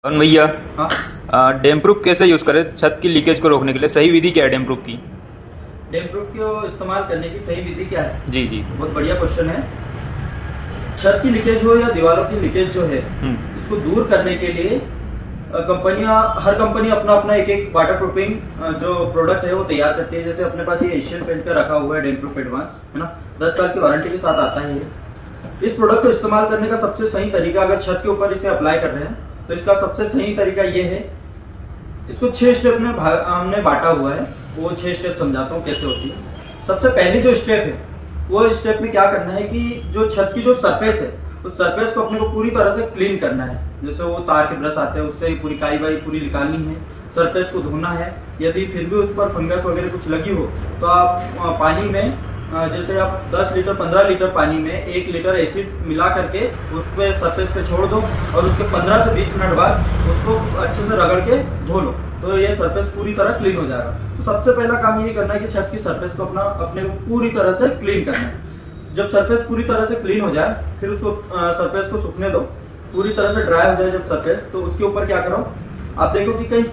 पवन भैया, हाँ, dam proof कैसे यूज करें छत की लीकेज को रोकने के लिए? सही विधि क्या है डैम प्रूफ की? डैम प्रूफ को इस्तेमाल करने की सही विधि क्या है? जी जी। बहुत बढ़िया क्वेश्चन है। छत की लीकेज हो या दीवारों की लीकेज जो है, इसको दूर करने के लिए हर कंपनी अपना अपना एक एक वाटर प्रूफिंग जो प्रोडक्ट है वो तैयार करती है। जैसे अपने पास ये एशियन पेंट का रखा हुआ है डैम प्रूफ एडवांस, है ना, 10 साल की वारंटी के साथ आता है ये। इस प्रोडक्ट को इस्तेमाल करने का सबसे सही तरीका, अगर छत के ऊपर इसे अप्लाई कर रहे हैं तो इसका सबसे सही तरीका ये है, इसको 6 स्टेप में हमने बांटा हुआ है। वो 6 स्टेप समझाता हूँ कैसे होती है। सबसे पहली जो स्टेप है, वो स्टेप में क्या करना है कि जो छत की जो सरफेस है, उस सरफेस को अपने को पूरी तरह से क्लीन करना है। जैसे वो तार के ब्रश आते हैं, उससे पूरी काई वाई पूरी निकालनी है, सरफेस को धोना है। यदि फिर भी उस पर फंगस वगैरह कुछ लगी हो तो आप पानी में, जैसे आप 10 लीटर 15 लीटर पानी में 1 लीटर एसिड मिला करके उस पे सरफेस पे छोड़ दो और उसके 15 से 20 मिनट बाद उसको अच्छे से रगड़ के धो लो, तो ये सरफेस पूरी तरह क्लीन हो जाएगा। तो सबसे पहला काम यही करना है कि छत की सरफेस को अपने को पूरी तरह से क्लीन करना है। जब सरफेस पूरी तरह से क्लीन हो जाए, फिर उसको सरफेस को सूखने दो, पूरी तरह से ड्राई हो जाए जब सरफेस, तो उसके ऊपर क्या करो, आप देखो कि कहीं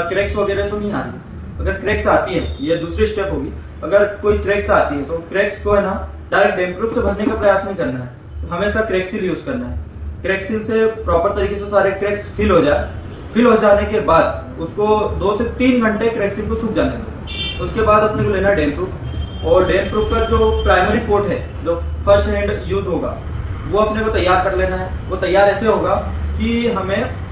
क्रैक्स वगैरह तो नहीं आ रही। अगर क्रैक्स आती है, ये दूसरी स्टेप होगी, अगर कोई क्रैक्स आती है तो क्रैक्स को है ना डायरेक्ट डैम प्रूफ से भरने का प्रयास नहीं करना है, हमेशा क्रैक्सिल यूज करना है। क्रैक्सिल से प्रॉपर तरीके से सारे क्रैक्स फिल हो जाए। फिल हो जाने के बाद उसको 2 से 3 घंटे क्रैक्सिल को सूख जाने दो। उसके बाद अपने को लेना है डैम प्रूफ, और डैम प्रूफ का जो प्राइमरी कोट है, जो फर्स्ट हैंड यूज होगा, वो अपने को तैयार कर लेना है। वो तैयार ऐसे होगा कि हमें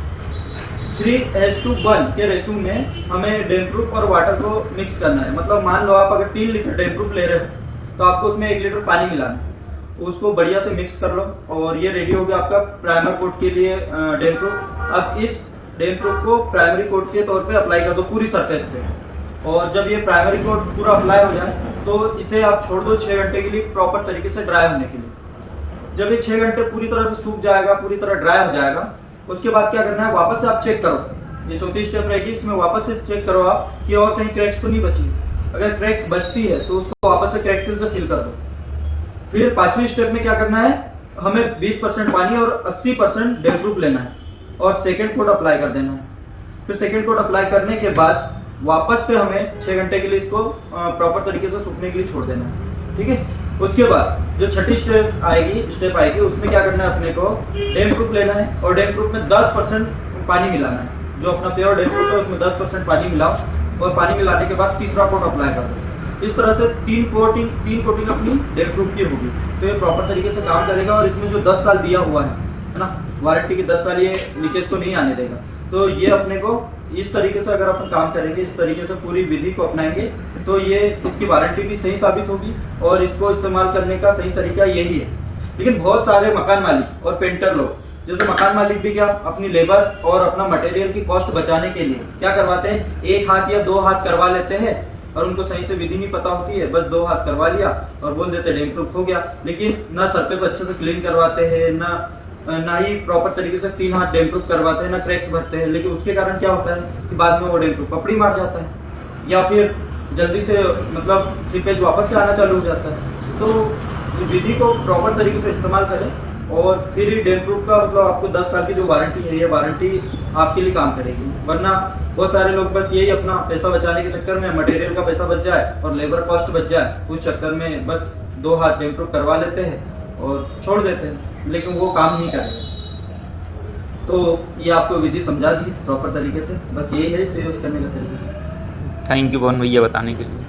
3:1 के रेशो में हमें डैम प्रूफ और वाटर को मिक्स करना है। मतलब मान लो आप अगर 3 लीटर डैम प्रूफ ले रहे हो तो आपको उसमें 1 लीटर पानी मिलाना है। उसको बढ़िया से मिक्स कर लो और ये रेडी हो गया आपका प्राइमर कोट के लिए डैम प्रूफ। अब इस डैम प्रूफ को प्राइमरी कोट के तौर पे अप्लाई कर दो पूरी सरफेस पे, और जब ये प्राइमरी कोट पूरा अप्लाई हो जाए तो इसे आप छोड़ दो 6 घंटे के लिए प्रॉपर तरीके से ड्राई होने के लिए। जब ये 6 घंटे पूरी तरह से सूख जाएगा, पूरी तरह ड्राई हो जाएगा, उसके बाद क्या करना है, वापस से आप चेक करो। ये चौथी स्टेप रहेगी, इसमें वापस से चेक करो आप कि और कहीं क्रैक्स तो नहीं बची। अगर क्रैक्स बचती है तो उसको वापस से क्रैक्सिल से फिल कर दो। फिर 5वीं स्टेप में क्या करना है, हमें 20% पानी और 80% डैम प्रूफ लेना है और सेकेंड कोट अप्लाई कर देना है। फिर सेकेंड कोट अप्लाई करने के बाद वापस से हमें 6 घंटे के लिए इसको प्रॉपर तरीके से सूखने के लिए छोड़ देना है। ठीक है। उसके बाद जो छठी स्टेप आएगी उसमें क्या करना है, अपने को डैम प्रूफ लेना है और डैम प्रूफ में 10% पानी मिलाना है। जो अपना प्योर डैम प्रूफ है उसमें 10% पानी मिलाओ और पानी मिलाने के बाद तीसरा कोट अप्लाई कर दो। इस तरह से 3 कोटिंग अपनी डैम प्रूफ की होगी, तो ये प्रॉपर तरीके से काम करेगा। और इसमें जो 10 साल दिया हुआ है ना, वारंटी की 10 साल, ये लीकेज को नहीं आने देगा। तो ये अपने को इस तरीके से अगर अपन काम करेंगे, इस तरीके से पूरी विधि को अपनाएंगे, तो ये इसकी वारंटी भी सही साबित होगी और इसको इस्तेमाल करने का सही तरीका यही है। लेकिन बहुत सारे मकान मालिक और पेंटर लोग, जैसे मकान मालिक भी क्या अपनी लेबर और अपना मटेरियल की कॉस्ट बचाने के लिए क्या करवाते हैं, 1 हाथ या 2 हाथ करवा लेते हैं और उनको सही से विधि नहीं पता होती है, बस 2 हाथ करवा लिया और बोल देते डैम प्रूफ हो गया। लेकिन ना सरफेस अच्छे से क्लीन करवाते हैं, ना ही प्रॉपर तरीके से 3 हाथ डैम प्रूफ करवाते हैं, ना क्रैक्स भरते हैं। लेकिन उसके कारण क्या होता है कि बाद में वो डैम प्रूफ पपड़ी मार जाता है या फिर जल्दी से मतलब सीपेज वापस से आना चालू हो जाता है। तो इस विधि को प्रॉपर तरीके से इस्तेमाल करें और फिर ही डैम प्रूफ का मतलब आपको 10 साल की जो वारंटी है, ये वारंटी आपके लिए काम करेगी। वरना बहुत सारे लोग बस यही अपना पैसा बचाने के चक्कर में, मटेरियल का पैसा बच जाए और लेबर कॉस्ट बच जाए, उस चक्कर में बस 2 हाथ डैम प्रूफ करवा लेते हैं और छोड़ देते हैं, लेकिन वो काम नहीं करेगा। तो ये आपको विधि समझा दी प्रॉपर तरीके से, बस यही है इसे यूज करने का तरीका। थैंक यू पवन भैया बताने के लिए।